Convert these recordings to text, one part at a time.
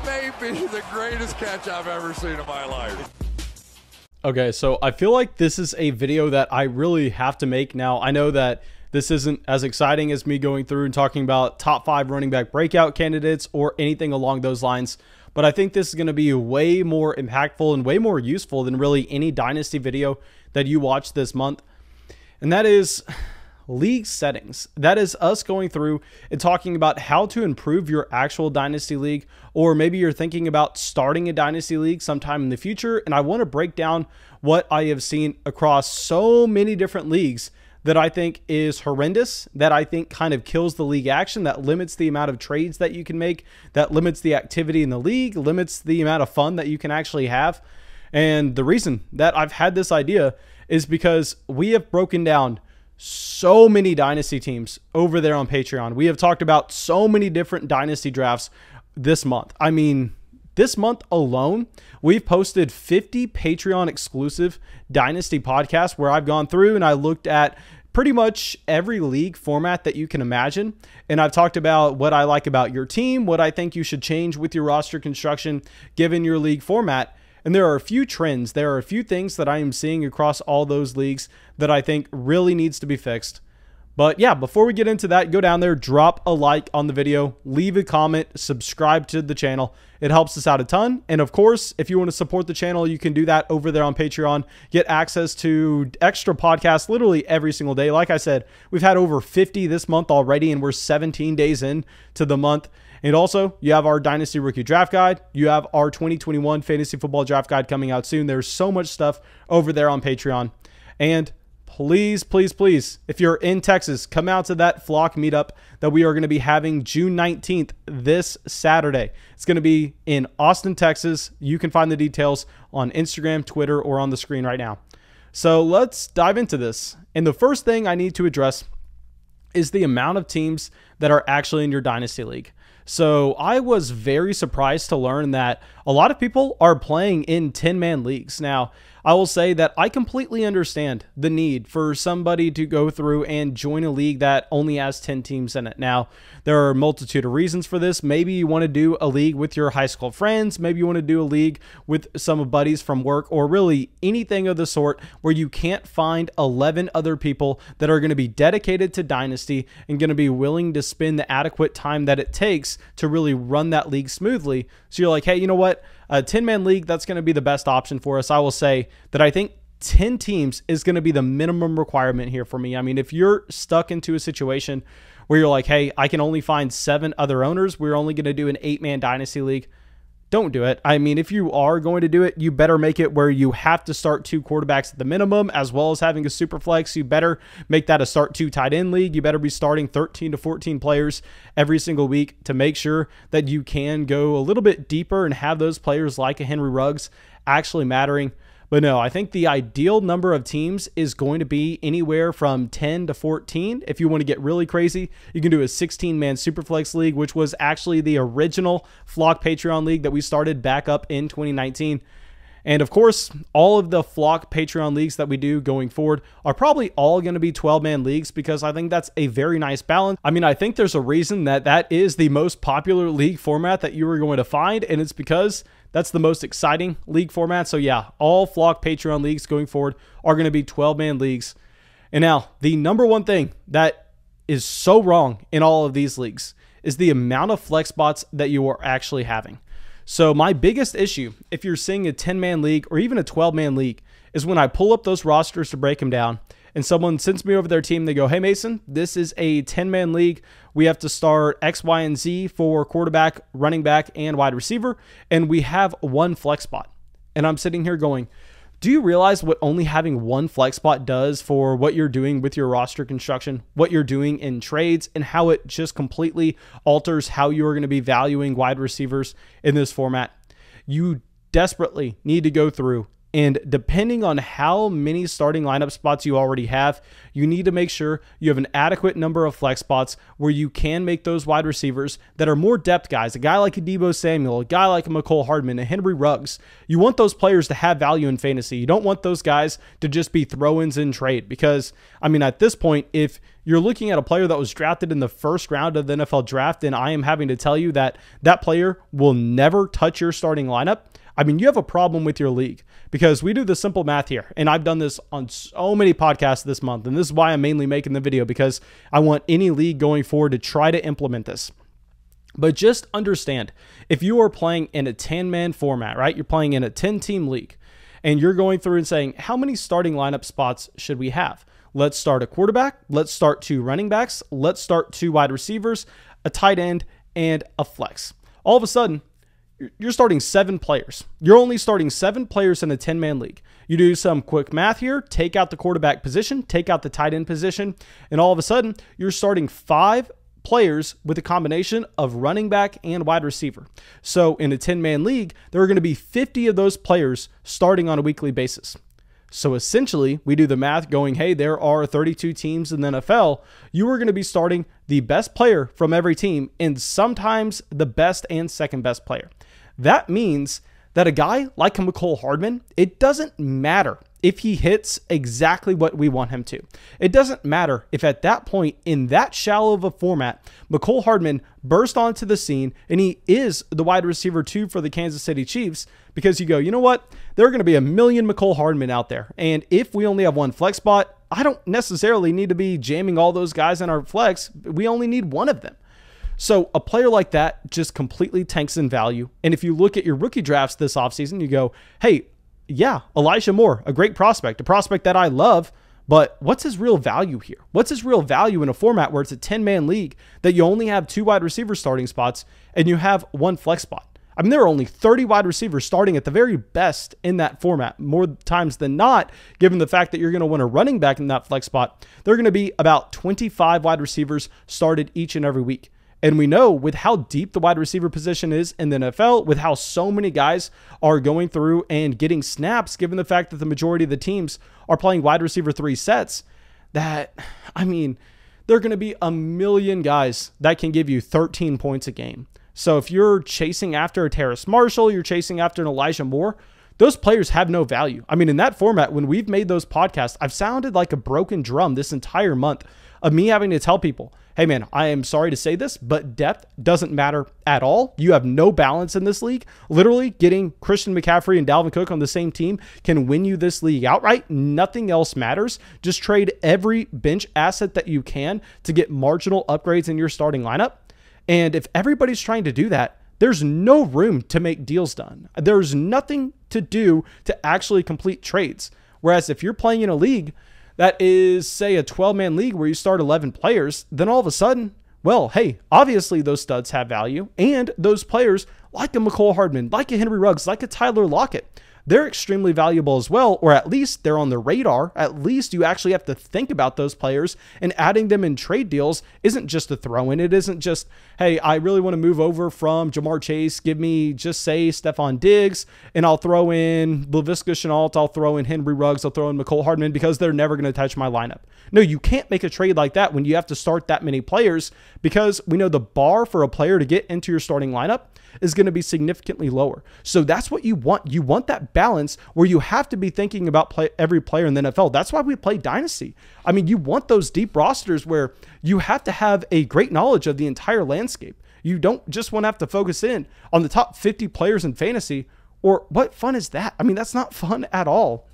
That may be the greatest catch I've ever seen in my life. Okay, so I feel like this is a video that I really have to make now. I know that this isn't as exciting as me going through and talking about top 5 running back breakout candidates or anything along those lines, but I think this is going to be way more impactful and way more useful than really any Dynasty video that you watch this month. And that is league settings. That is us going through and talking about how to improve your actual Dynasty league, or maybe you're thinking about starting a Dynasty league sometime in the future. And I want to break down what I have seen across so many different leagues that I think is horrendous, that I think kind of kills the league action, that limits the amount of trades that you can make, that limits the activity in the league, limits the amount of fun that you can actually have. And the reason that I've had this idea is because we have broken down so many Dynasty teams over there on Patreon. We have talked about so many different Dynasty drafts this month. I mean, this month alone, we've posted 50 Patreon exclusive Dynasty podcasts where I've gone through and I looked at pretty much every league format that you can imagine. And I've talked about what I like about your team, what I think you should change with your roster construction given your league format. And there are a few trends, there are a few things that I am seeing across all those leagues that I think really needs to be fixed. But yeah, before we get into that, go down there, drop a like on the video, leave a comment, subscribe to the channel. It helps us out a ton. And of course, if you want to support the channel, you can do that over there on Patreon. Get access to extra podcasts literally every single day. Like I said, we've had over 50 this month already, and we're 17 days in to the month. And also, you have our Dynasty Rookie Draft Guide. You have our 2021 Fantasy Football Draft Guide coming out soon. There's so much stuff over there on Patreon. And please, please, please, if you're in Texas, come out to that Flock meetup that we are going to be having June 19th, this Saturday. It's going to be in Austin, Texas. You can find the details on Instagram, Twitter, or on the screen right now. So let's dive into this. And the first thing I need to address is the amount of teams that are actually in your Dynasty League. So I was very surprised to learn that a lot of people are playing in 10-man leagues. Now, I will say that I completely understand the need for somebody to go through and join a league that only has 10 teams in it. Now, there are a multitude of reasons for this. Maybe you want to do a league with your high school friends. Maybe you want to do a league with some buddies from work, or really anything of the sort where you can't find 11 other people that are going to be dedicated to Dynasty and going to be willing to spend the adequate time that it takes to really run that league smoothly. So you're like, hey, you know what? A 10-man league, that's going to be the best option for us. I will say that I think 10 teams is going to be the minimum requirement here for me. I mean, if you're stuck into a situation where you're like, hey, I can only find 7 other owners, we're only going to do an 8-man Dynasty league, don't do it. I mean, if you are going to do it, you better make it where you have to start 2 quarterbacks at the minimum, as well as having a super flex. You better make that a start 2 tight end league. You better be starting 13 to 14 players every single week to make sure that you can go a little bit deeper and have those players like a Henry Ruggs actually mattering. But no, I think the ideal number of teams is going to be anywhere from 10 to 14. If you want to get really crazy, you can do a 16-man Superflex League, which was actually the original Flock Patreon League that we started back up in 2019. And of course, all of the Flock Patreon leagues that we do going forward are probably all going to be 12-man leagues, because I think that's a very nice balance. I mean, I think there's a reason that that is the most popular league format that you are going to find, and it's because that's the most exciting league format. So yeah, all Flock Patreon leagues going forward are going to be 12-man leagues. And now, the number one thing that is so wrong in all of these leagues is the amount of flex spots that you are actually having. So my biggest issue, if you're seeing a 10-man league or even a 12-man league, is when I pull up those rosters to break them down and someone sends me over their team, they go, hey, Mason, this is a 10-man league. We have to start X, Y, and Z for quarterback, running back, and wide receiver, and we have 1 flex spot. And I'm sitting here going, do you realize what only having 1 flex spot does for what you're doing with your roster construction, what you're doing in trades, and how it just completely alters how you're going to be valuing wide receivers in this format? You desperately need to go through And depending on how many starting lineup spots you already have, you need to make sure you have an adequate number of flex spots where you can make those wide receivers that are more depth guys. A guy like a Deebo Samuel, a guy like a McCole Hardman, a Henry Ruggs. You want those players to have value in fantasy. You don't want those guys to just be throw-ins in trade because, I mean, at this point, if you're looking at a player that was drafted in the first round of the NFL draft, and I am having to tell you that that player will never touch your starting lineup, I mean, you have a problem with your league because we do the simple math here. And I've done this on so many podcasts this month. And this is why I'm mainly making the video, because I want any league going forward to try to implement this. But just understand, if you are playing in a 10-man format, right? You're playing in a 10-team league and you're going through and saying, how many starting lineup spots should we have? Let's start a quarterback. Let's start 2 running backs. Let's start 2 wide receivers, a tight end, and a flex. All of a sudden, you're starting 7 players. You're only starting 7 players in a 10-man league. You do some quick math here, take out the quarterback position, take out the tight end position, and all of a sudden, you're starting 5 players with a combination of running back and wide receiver. So in a 10-man league, there are going to be 50 of those players starting on a weekly basis. So essentially, we do the math going, hey, there are 32 teams in the NFL. You are going to be starting the best player from every team and sometimes the best and second best player. That means that a guy like a McCole Hardman, it doesn't matter if he hits exactly what we want him to. It doesn't matter if at that point in that shallow of a format, McCole Hardman burst onto the scene and he is the wide receiver 2 for the Kansas City Chiefs, because you go, you know what? There are going to be a million McCole Hardman out there. And if we only have 1 flex spot, I don't necessarily need to be jamming all those guys in our flex. We only need 1 of them. So a player like that just completely tanks in value. And if you look at your rookie drafts this offseason, you go, hey, yeah, Elijah Moore, a great prospect, a prospect that I love, but what's his real value here? What's his real value in a format where it's a 10-man league that you only have 2 wide receiver starting spots and you have 1 flex spot? I mean, there are only 30 wide receivers starting at the very best in that format. More times than not, given the fact that you're going to want a running back in that flex spot, there are going to be about 25 wide receivers started each and every week. And we know with how deep the wide receiver position is in the NFL, with how so many guys are going through and getting snaps, given the fact that the majority of the teams are playing wide receiver 3 sets, that, I mean, there are going to be a million guys that can give you 13 points a game. So if you're chasing after a Terrace Marshall, you're chasing after an Elijah Moore, those players have no value. I mean, in that format, when we've made those podcasts, I've sounded like a broken drum this entire month of me having to tell people, hey man, I am sorry to say this, but depth doesn't matter at all. You have no balance in this league. Literally getting Christian McCaffrey and Dalvin Cook on the same team can win you this league outright. Nothing else matters. Just trade every bench asset that you can to get marginal upgrades in your starting lineup. And if everybody's trying to do that, there's no room to make deals done. There's nothing to do to actually complete trades. Whereas if you're playing in a league that is, say, a 12-man league where you start 11 players, then all of a sudden, well, hey, obviously those studs have value, and those players like a McCole Hardman, like a Henry Ruggs, like a Tyler Lockett, they're extremely valuable as well, or at least they're on the radar. At least you actually have to think about those players, and adding them in trade deals isn't just a throw in. It isn't just, hey, I really want to move over from Jamar Chase. Give me just say Stephon Diggs, and I'll throw in Laviska Shenault. I'll throw in Henry Ruggs. I'll throw in McCole Hardman because they're never going to touch my lineup. No, you can't make a trade like that when you have to start that many players, because we know the bar for a player to get into your starting lineup is going to be significantly lower. So that's what you want. You want that balance where you have to be thinking about every player in the NFL. That's why we play Dynasty. I mean, you want those deep rosters where you have to have a great knowledge of the entire landscape. You don't just want to have to focus in on the top 50 players in fantasy, or what fun is that? I mean, that's not fun at all.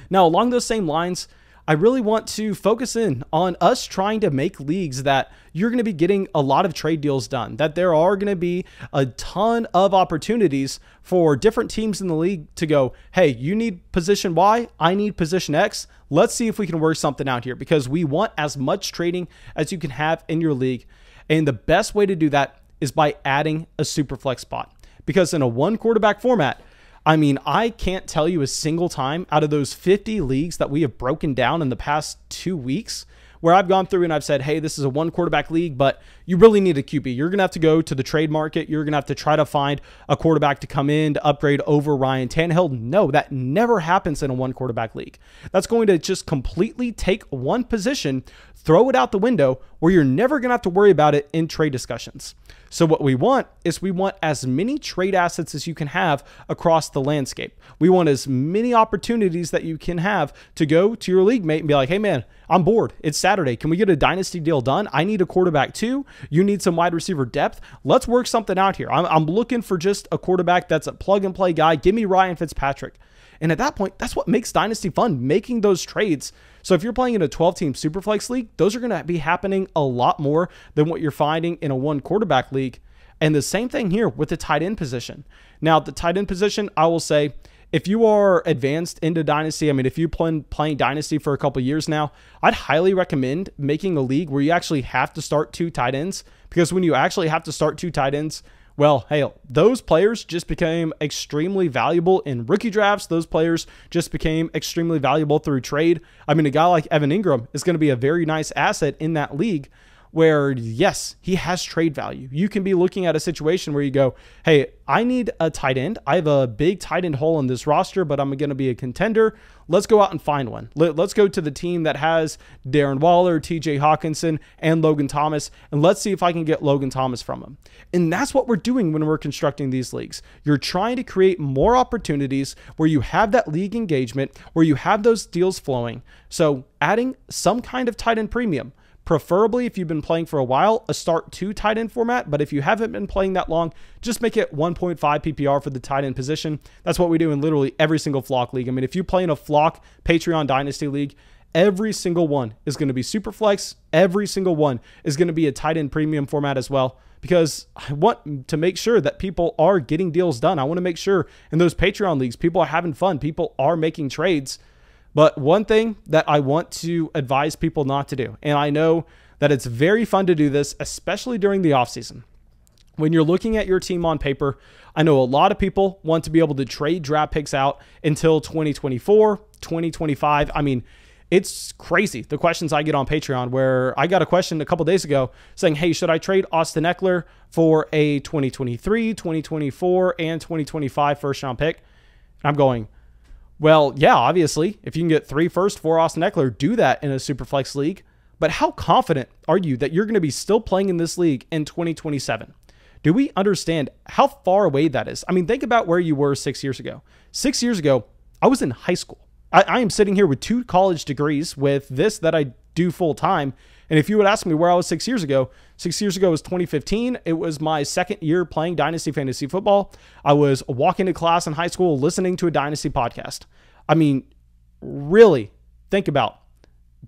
Now, along those same lines, I really want to focus in on us trying to make leagues that you're going to be getting a lot of trade deals done, that there are going to be a ton of opportunities for different teams in the league to go, hey, you need position Y, I need position X. Let's see if we can work something out here, because we want as much trading as you can have in your league. And the best way to do that is by adding a super flex spot, because in a 1 quarterback format, I mean, I can't tell you a single time out of those 50 leagues that we have broken down in the past 2 weeks where I've gone through and I've said, hey, this is a one quarterback league, but you really need a QB. You're going to have to go to the trade market. You're going to have to try to find a quarterback to come in to upgrade over Ryan Tannehill. No, that never happens in a one quarterback league. That's going to just completely take one position, throw it out the window, where you're never going to have to worry about it in trade discussions. So what we want is we want as many trade assets as you can have across the landscape. We want as many opportunities that you can have to go to your league mate and be like, hey man, I'm bored. It's Saturday. Can we get a dynasty deal done? I need a quarterback too. You need some wide receiver depth. Let's work something out here. I'm looking for just a quarterback that's a plug and play guy. Give me Ryan Fitzpatrick. And at that point, that's what makes Dynasty fun, making those trades. So if you're playing in a 12-team Superflex league, those are going to be happening a lot more than what you're finding in a one quarterback league. And the same thing here with the tight end position. Now, the tight end position, I will say, if you are advanced into Dynasty, I mean, if you've been playing Dynasty for a couple of years now, I'd highly recommend making a league where you actually have to start two tight ends, because when you actually have to start two tight ends, well, hey, those players just became extremely valuable in rookie drafts. Those players just became extremely valuable through trade. I mean, a guy like Evan Ingram is going to be a very nice asset in that league where, yes, he has trade value. You can be looking at a situation where you go, hey, I need a tight end. I have a big tight end hole in this roster, but I'm going to be a contender. Let's go out and find one. Let's go to the team that has Darren Waller, TJ Hawkinson, and Logan Thomas, and let's see if I can get Logan Thomas from him. And that's what we're doing when we're constructing these leagues. You're trying to create more opportunities where you have that league engagement, where you have those deals flowing. So adding some kind of tight end premium. Preferably, if you've been playing for a while, a start two tight end format. But if you haven't been playing that long, just make it 1.5 PPR for the tight end position. That's what we do in literally every single flock league. I mean, if you play in a flock Patreon Dynasty league, every single one is going to be super flex. Every single one is going to be a tight end premium format as well, because I want to make sure that people are getting deals done. I want to make sure in those Patreon leagues, people are having fun. People are making trades. But one thing that I want to advise people not to do, and I know that it's very fun to do this, especially during the offseason. When you're looking at your team on paper, I know a lot of people want to be able to trade draft picks out until 2024, 2025. I mean, it's crazy, the questions I get on Patreon, where I got a question a couple days ago saying, hey, should I trade Austin Eckler for a 2023, 2024, and 2025 first-round pick? And I'm going, well, yeah, obviously, if you can get 3 first for Austin Eckler, do that in a Superflex league. But how confident are you that you're going to be still playing in this league in 2027? Do we understand how far away that is? I mean, think about where you were 6 years ago. 6 years ago, I was in high school. I am sitting here with 2 college degrees with this that I do full time. And if you would ask me where I was 6 years ago was 2015. It was my second year playing Dynasty Fantasy Football. I was walking to class in high school, listening to a Dynasty podcast. I mean, really think about,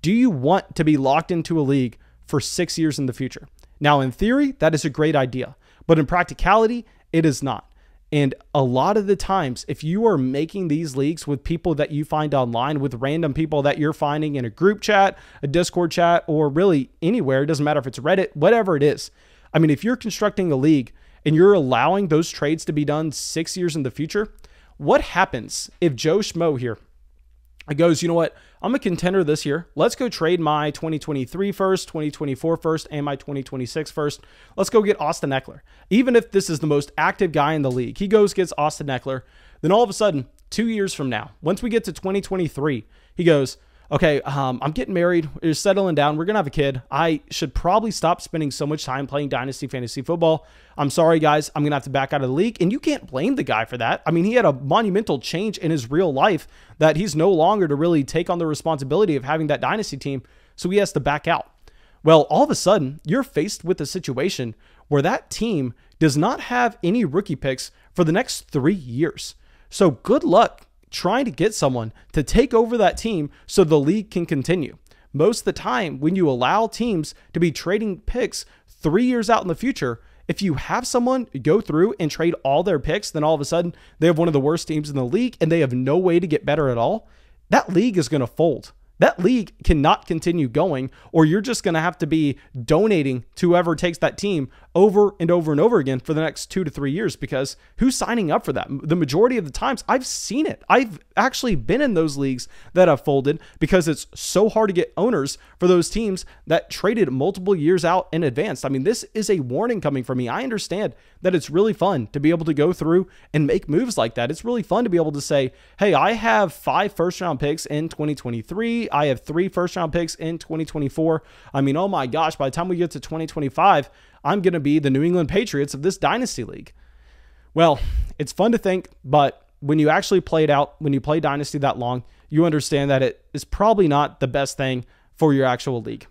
do you want to be locked into a league for 6 years in the future? Now, in theory, that is a great idea, but in practicality, it is not. And a lot of the times, if you are making these leagues with people that you find online, with random people that you're finding in a group chat, a Discord chat, or really anywhere, it doesn't matter if it's Reddit, whatever it is. I mean, if you're constructing a league and you're allowing those trades to be done 6 years in the future, what happens if Joe Schmo here goes, you know what, I'm a contender this year. Let's go trade my 2023 first, 2024 first, and my 2026 first. Let's go get Austin Eckler. Even if this is the most active guy in the league, he goes, gets Austin Eckler. Then all of a sudden, 2 years from now, once we get to 2023, he goes, okay, I'm getting married. We're settling down. We're going to have a kid. I should probably stop spending so much time playing Dynasty Fantasy Football. I'm sorry, guys. I'm going to have to back out of the league. And you can't blame the guy for that. I mean, he had a monumental change in his real life that he's no longer to really take on the responsibility of having that Dynasty team. So he has to back out. Well, all of a sudden, you're faced with a situation where that team does not have any rookie picks for the next 3 years. So good luck trying to get someone to take over that team so the league can continue. Most of the time, when you allow teams to be trading picks 3 years out in the future, if you have someone go through and trade all their picks, then all of a sudden they have one of the worst teams in the league and they have no way to get better at all. That league is going to fold. that league cannot continue going, or you're just going to have to be donating to whoever takes that team over and over and over again for the next 2 to 3 years, because who's signing up for that? The majority of the times I've seen it. I've actually been in those leagues that have folded because it's so hard to get owners for those teams that traded multiple years out in advance. I mean, this is a warning coming from me. I understand that it's really fun to be able to go through and make moves like that. It's really fun to be able to say, hey, I have 5 first-round picks in 2023. I have 3 first-round picks in 2024. I mean, oh my gosh, by the time we get to 2025, I'm going to be the New England Patriots of this Dynasty League. Well, it's fun to think, but when you actually play it out, when you play Dynasty that long, you understand that it is probably not the best thing for your actual league.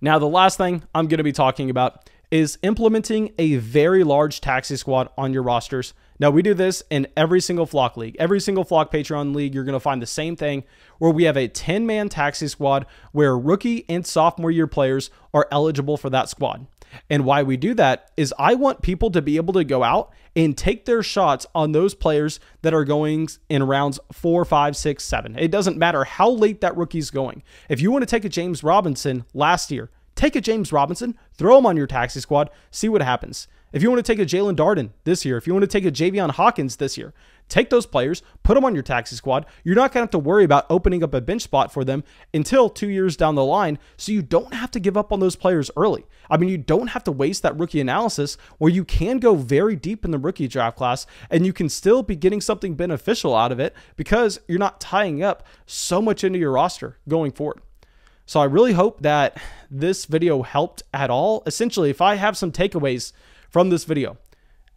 Now, the last thing I'm going to be talking about is implementing a very large taxi squad on your rosters. Now, we do this in every single Flock league. Every single Flock Patreon league, you're going to find the same thing, where we have a 10-man taxi squad where rookie and sophomore year players are eligible for that squad. And why we do that is I want people to be able to go out and take their shots on those players that are going in rounds 4, 5, 6, 7. It doesn't matter how late that rookie's going. If you want to take a James Robinson last year, take a James Robinson, throw him on your taxi squad, see what happens. If you want to take a Jalen Darden this year, if you want to take a Javion Hawkins this year, take those players, put them on your taxi squad. You're not going to have to worry about opening up a bench spot for them until 2 years down the line, so you don't have to give up on those players early. I mean, you don't have to waste that rookie analysis where you can go very deep in the rookie draft class and you can still be getting something beneficial out of it because you're not tying up so much into your roster going forward. So I really hope that this video helped at all. Essentially, if I have some takeaways from this video: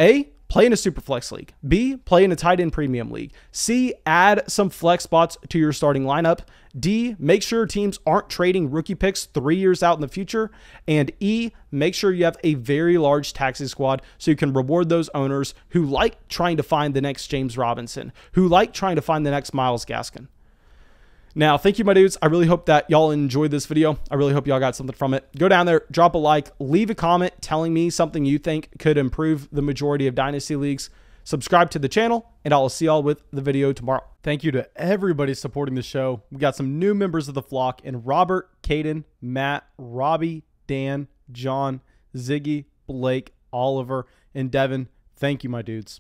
A, play in a super flex league. B, play in a tight end premium league. C, add some flex spots to your starting lineup. D, make sure teams aren't trading rookie picks 3 years out in the future. And E, make sure you have a very large taxi squad so you can reward those owners who like trying to find the next James Robinson, who like trying to find the next Myles Gaskin. Now, thank you, my dudes. I really hope that y'all enjoyed this video. I really hope y'all got something from it. Go down there, drop a like, leave a comment telling me something you think could improve the majority of Dynasty Leagues. Subscribe to the channel, and I'll see y'all with the video tomorrow. Thank you to everybody supporting the show. We got some new members of the flock, and Robert, Caden, Matt, Robbie, Dan, John, Ziggy, Blake, Oliver, and Devin. Thank you, my dudes.